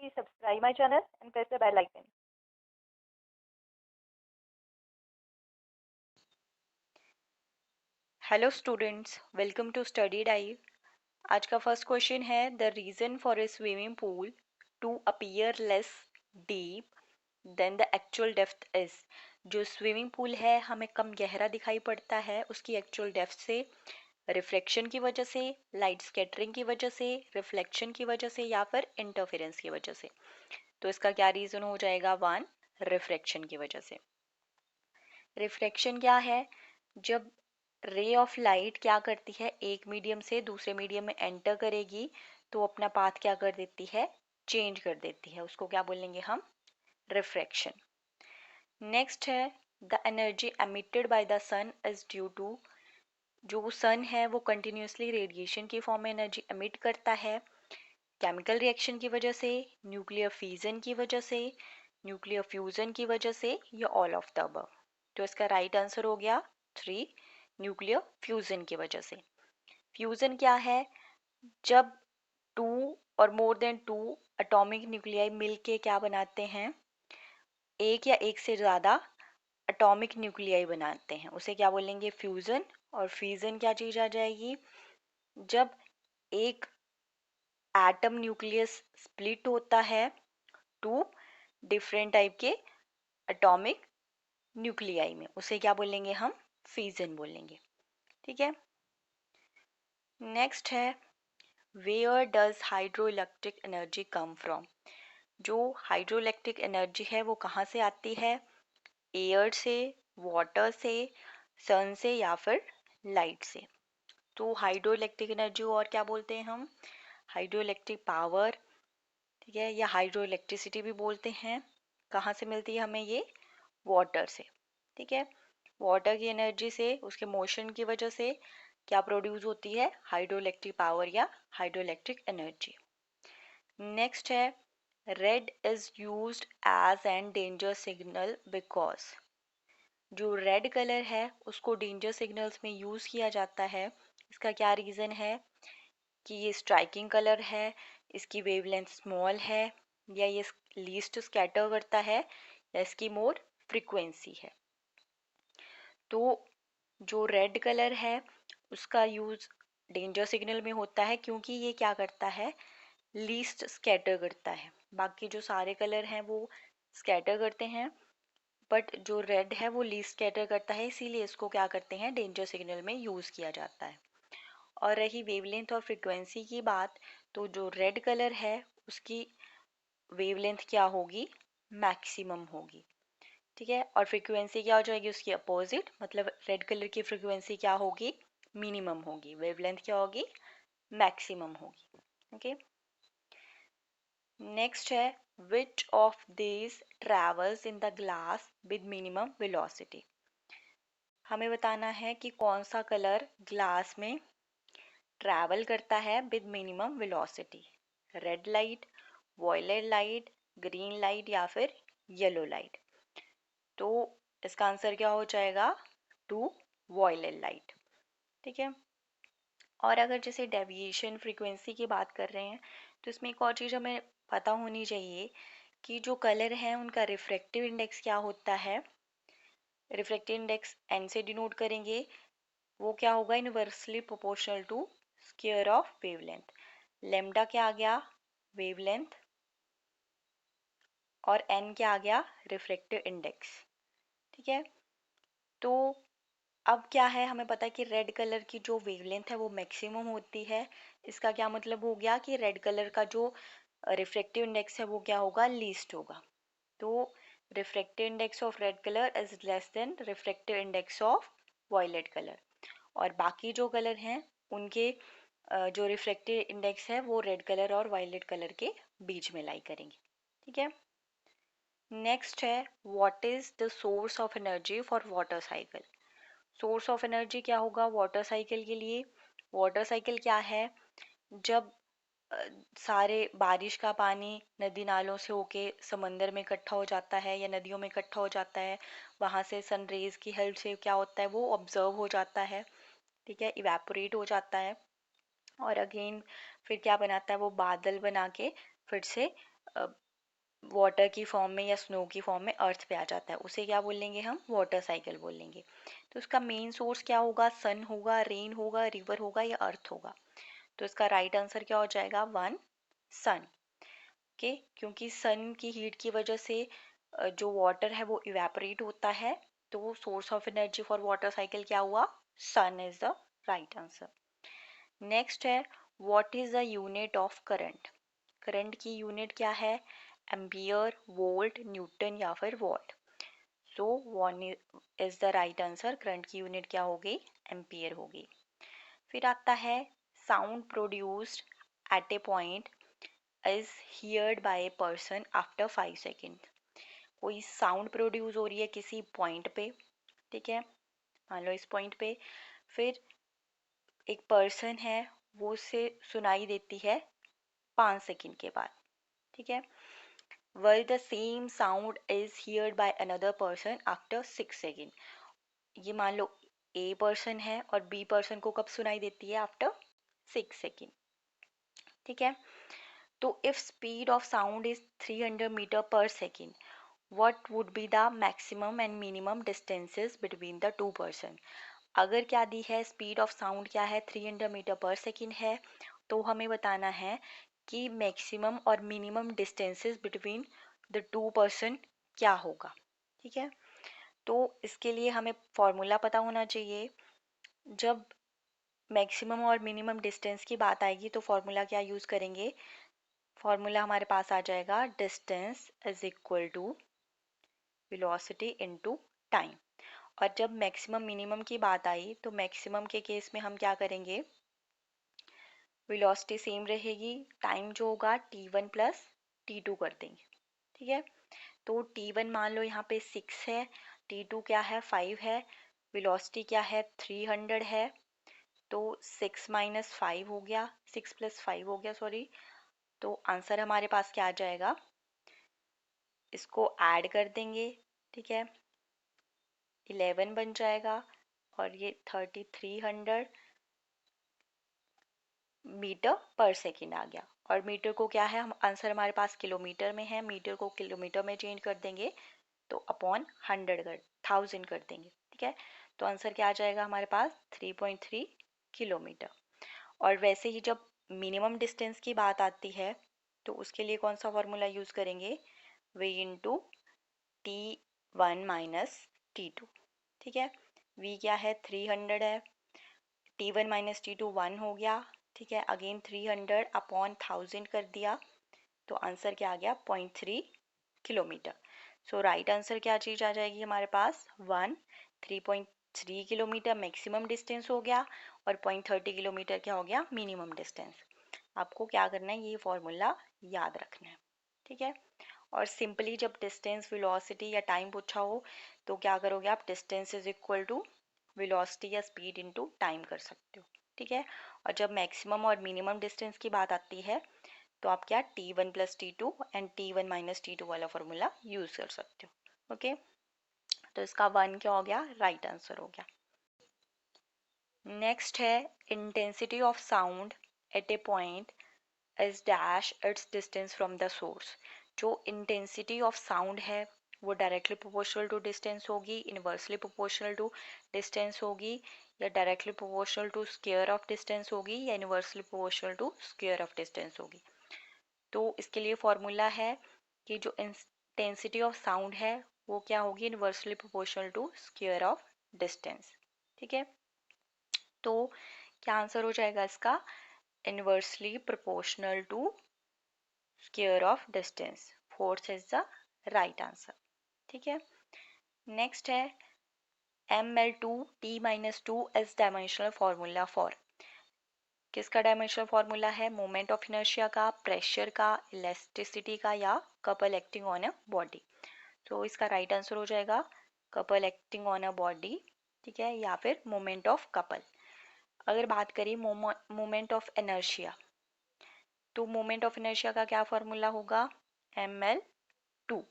Please subscribe my channel and press the bell icon. Hello students, welcome to study dive. आज का first question है the reason for a swimming pool to appear less deep than the actual depth is. जो swimming pool है हमें कम गहरा दिखाई पड़ता है उसकी एक्चुअल डेप्थ से, रिफ्रैक्शन की वजह से, लाइट स्कैटरिंग की वजह से, रिफ्लेक्शन की वजह से या फिर इंटरफेरेंस की वजह से। तो इसका क्या रीज़न हो जाएगा? वन, रिफ्रैक्शन की वजह से। रिफ्रैक्शन क्या है? जब रे ऑफ लाइट क्या करती है, एक मीडियम से दूसरे मीडियम में एंटर करेगी तो अपना पाथ क्या कर देती है? चेंज कर देती है। उसको क्या बोलेंगे हम? रिफ्रैक्शन। नेक्स्ट है the energy emitted by the sun is due to. जो सन है वो कंटिन्यूसली रेडिएशन की फॉर्म में एनर्जी एमिट करता है केमिकल रिएक्शन की वजह से, न्यूक्लियर फिजन की वजह से, न्यूक्लियर फ्यूजन की वजह से, या ऑल ऑफ द अबव। तो इसका राइट आंसर हो गया थ्री, न्यूक्लियर फ्यूजन की वजह से। फ्यूजन क्या है? जब टू और more than two atomic nuclei मिलके क्या बनाते हैं? एक या एक से ज़्यादा एटॉमिक न्यूक्लियाई बनाते हैं, उसे क्या बोलेंगे? फ्यूजन। और फ्यूजन क्या चीज़ आ जाएगी? जब एक एटम न्यूक्लियस स्प्लिट होता है टू डिफरेंट टाइप के एटॉमिक न्यूक्लियाई में, उसे क्या बोलेंगे हम? फ्यूजन बोलेंगे। ठीक है। नेक्स्ट है where does hydro electric energy come from. जो हाइड्रो इलेक्ट्रिक एनर्जी है वो कहाँ से आती है? एयर से, वाटर से, सन से या फिर लाइट से। तो हाइड्रो इलेक्ट्रिक एनर्जी और क्या बोलते हैं हम? Hydro electric power. ठीक है, या हाइड्रो इलेक्ट्रिसिटी भी बोलते हैं। कहाँ से मिलती है हमें ये? वाटर से। ठीक है, वाटर की एनर्जी से, उसके मोशन की वजह से क्या प्रोड्यूस होती है? हाइड्रो इलेक्ट्रिक पावर या हाइड्रो इलेक्ट्रिक एनर्जी। नेक्स्ट है red is used as an danger signal because. जो रेड कलर है उसको डेंजर सिग्नल्स में यूज़ किया जाता है। इसका क्या रीज़न है? कि ये स्ट्राइकिंग कलर है, इसकी वेवलेंथ स्मॉल है, या ये लीस्ट स्कैटर करता है, या इसकी मोर फ्रीक्वेंसी है। तो जो रेड कलर है उसका यूज़ डेंजर सिग्नल में होता है क्योंकि ये क्या करता है? लीस्ट स्कैटर करता है। बाकी जो सारे कलर हैं वो स्कैटर करते हैं, बट जो रेड है वो लीस्ट स्कैटर करता है, इसीलिए इसको क्या करते हैं? डेंजर सिग्नल में यूज़ किया जाता है। और रही वेवलेंथ और फ्रिक्वेंसी की बात, तो जो रेड कलर है उसकी वेवलेंथ क्या होगी? मैक्सिमम होगी। ठीक है, और फ्रीक्वेंसी क्या हो जाएगी? उसकी अपोजिट, मतलब रेड कलर की फ्रीक्वेंसी क्या होगी? मिनिमम होगी। वेवलेंथ क्या होगी? मैक्सिमम होगी। ओके। नेक्स्ट है which of this travels in the glass with minimum velocity. हमें बताना है कि कौन सा कलर ग्लास में ट्रैवल करता है with minimum velocity. Red light, violet light, green light या फिर येलो लाइट। तो इसका आंसर क्या हो जाएगा? Two, violet light. ठीक है। और अगर जैसे डेविएशन फ्रीक्वेंसी की बात कर रहे हैं तो इसमें एक और चीज़ हमें पता होनी चाहिए कि जो कलर हैं उनका रिफ्रैक्टिव इंडेक्स क्या होता है। रिफ्रैक्टिव इंडेक्स एन से डिनोट करेंगे। वो क्या होगा? Inversely proportional to square of wavelength. Lambda क्या आ गया? वेवलेंथ। और एन क्या आ गया? Refractive index. ठीक है। तो अब क्या है, हमें पता है कि रेड कलर की जो वेवलेंथ है वो मैक्सिमम होती है। इसका क्या मतलब हो गया कि रेड कलर का जो रिफ्रैक्टिव इंडेक्स है वो क्या होगा? लीस्ट होगा। तो refractive index of red colour is less than refractive index of violet colour. और बाकी जो कलर हैं उनके जो रिफ्रैक्टिव इंडेक्स है वो रेड कलर और वायलेट कलर के बीच में लाई करेंगे। ठीक है। नेक्स्ट है what is the source of energy for water cycle. Source of energy क्या होगा वाटर साइकिल के लिए? वाटर साइकिल क्या है? जब अ, सारे बारिश का पानी नदी नालों से होके समंदर में इकट्ठा हो जाता है या नदियों में इकट्ठा हो जाता है, वहाँ से सन रेज की हेल्प से क्या होता है? वो ऑब्जर्व हो जाता है। ठीक है, इवेपोरेट हो जाता है। और अगेन फिर क्या बनाता है? वो बादल बना के फिर से वाटर की फॉर्म में या स्नो की फॉर्म में अर्थ पे आ जाता है, उसे क्या बोलेंगे हम, वाटर साइकिल बोलेंगे। तो उसका मेन सोर्स क्या होगा, सन होगा, रेन होगा, रिवर होगा या अर्थ होगा। तो इसका राइट आंसर क्या हो जाएगा, वन, सन। ओके, क्योंकि सन की हीट की वजह से जो वाटर है वो इवेपोरेट होता है, तो source of energy for water cycle क्या हुआ, sun is the right answer. Next है, what is the unit of current. Current की यूनिट क्या है, एम्पियर, वोल्ट, न्यूटन या फिर watt. So one is the right answer, current की unit क्या होगी, एम्पियर होगी। फिर आता है, sound produced at a point is heard by a person after 5 second. कोई साउंड प्रोड्यूस हो रही है किसी पॉइंट पे, ठीक है, मान लो इस पॉइंट पे, फिर एक पर्सन है, वो उसे सुनाई देती है 5 सेकेंड के बाद, ठीक है। while the same sound is heard by another person after 6 second. ये मान लो ए पर्सन है और बी पर्सन को कब सुनाई देती है, आफ्टर 6 सेकेंड, ठीक है। तो if speed of sound is 300 metre per second, what would be the maximum and minimum distances between the two person। अगर क्या दी है, स्पीड ऑफ साउंड क्या है, 300 मीटर पर सेकेंड है, तो हमें बताना है कि मैक्सिमम और minimum distances between the two person क्या होगा, ठीक है। तो इसके लिए हमें फॉर्मूला पता होना चाहिए। जब मैक्सिमम और मिनिमम डिस्टेंस की बात आएगी तो फॉर्मूला क्या यूज़ करेंगे, फॉर्मूला हमारे पास आ जाएगा, distance is equal to velocity into time. और जब मैक्सिमम मिनिमम की बात आई तो मैक्सिमम के केस में हम क्या करेंगे, वेलोसिटी सेम रहेगी, टाइम जो होगा t1 प्लस t2 कर देंगे, ठीक है। तो t1 मान लो यहाँ पे 6 है, t2 क्या है, 5 है, वेलोसिटी क्या है, 300 है। तो 6 माइनस 5 हो गया, 6 प्लस 5 हो गया, सॉरी। तो आंसर हमारे पास क्या आ जाएगा, इसको ऐड कर देंगे, ठीक है, 11 बन जाएगा, और ये 3300 मीटर पर सेकेंड आ गया। और मीटर को क्या है, हम आंसर हमारे पास किलोमीटर में है, मीटर को किलोमीटर में चेंज कर देंगे तो अपॉन 100 कर 1000 कर देंगे, ठीक है। तो आंसर क्या आ जाएगा हमारे पास, 3.3 किलोमीटर। और वैसे ही जब मिनिमम डिस्टेंस की बात आती है तो उसके लिए कौन सा फॉर्मूला यूज़ करेंगे, V into t1 minus t2, ठीक है। v क्या है, 300 है, t1 माइनस t2 1 हो गया, ठीक है, अगेन 300 अपॉन 1000 कर दिया, तो आंसर क्या आ गया, 0.3 किलोमीटर। सो राइट आंसर क्या चीज़ आ जाएगी हमारे पास, 3.3 किलोमीटर मैक्सिमम डिस्टेंस हो गया, और 0.30 किलोमीटर क्या हो गया, मिनिमम डिस्टेंस। आपको क्या करना है, ये फॉर्मूला याद रखना है, ठीक है। और सिंपली जब डिस्टेंस, वेलोसिटी या टाइम पूछा हो तो क्या करोगे आप, distance is equal to velocity या स्पीड इनटू टाइम कर सकते हो, ठीक है। और जब मैक्सिमम और मिनिमम डिस्टेंस की बात आती है तो आप क्या, t1 plus t2 and t1 minus t2 वाला फॉर्मूला यूज कर सकते हो, ओके। तो इसका वन क्या हो गया, राइट आंसर हो गया। नेक्स्ट है, intensity of sound at a point is dash its distance from the source. जो इंटेंसिटी ऑफ साउंड है वो डायरेक्टली प्रोपोर्शनल टू डिस्टेंस होगी, इनवर्सली प्रोपोर्शनल टू डिस्टेंस होगी, या directly proportional to square of distance होगी, या inversely proportional to square of distance होगी। तो इसके लिए फॉर्मूला है कि जो इंटेंसिटी ऑफ साउंड है वो क्या होगी, inversely proportional to square of distance, ठीक है। तो क्या आंसर हो जाएगा इसका, inversely proportional to square of distance, fourth is the right answer, ठीक है। नेक्स्ट है, ml2 t minus two is dimensional formula for. किसका डायमेंशनल फॉर्मूला है, मोमेंट ऑफ इनर्शिया का, प्रेशर का, इलास्टिसिटी का, या couple acting on a body. तो इसका राइट आंसर हो जाएगा couple acting on a body, ठीक है, या फिर मोमेंट ऑफ कपल। अगर बात करें मोमेंट ऑफ इनर्शिया, तो मोमेंट ऑफ इनर्शिया का क्या फॉर्मूला होगा, ml2।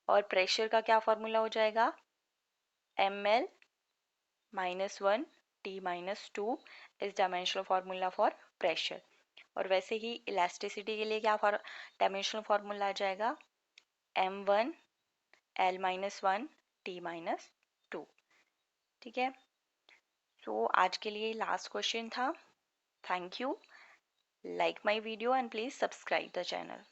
और प्रेशर का क्या फॉर्मूला हो जाएगा, ml minus one T minus two is dimensional formula for pressure. और वैसे ही इलास्टिसिटी के लिए क्या डायमेंशनल फॉर्मूला आ जाएगा, m1 L-1 T-2। ठीक है, तो आज के लिए लास्ट क्वेश्चन था। Thank you. Like my video and please subscribe the channel.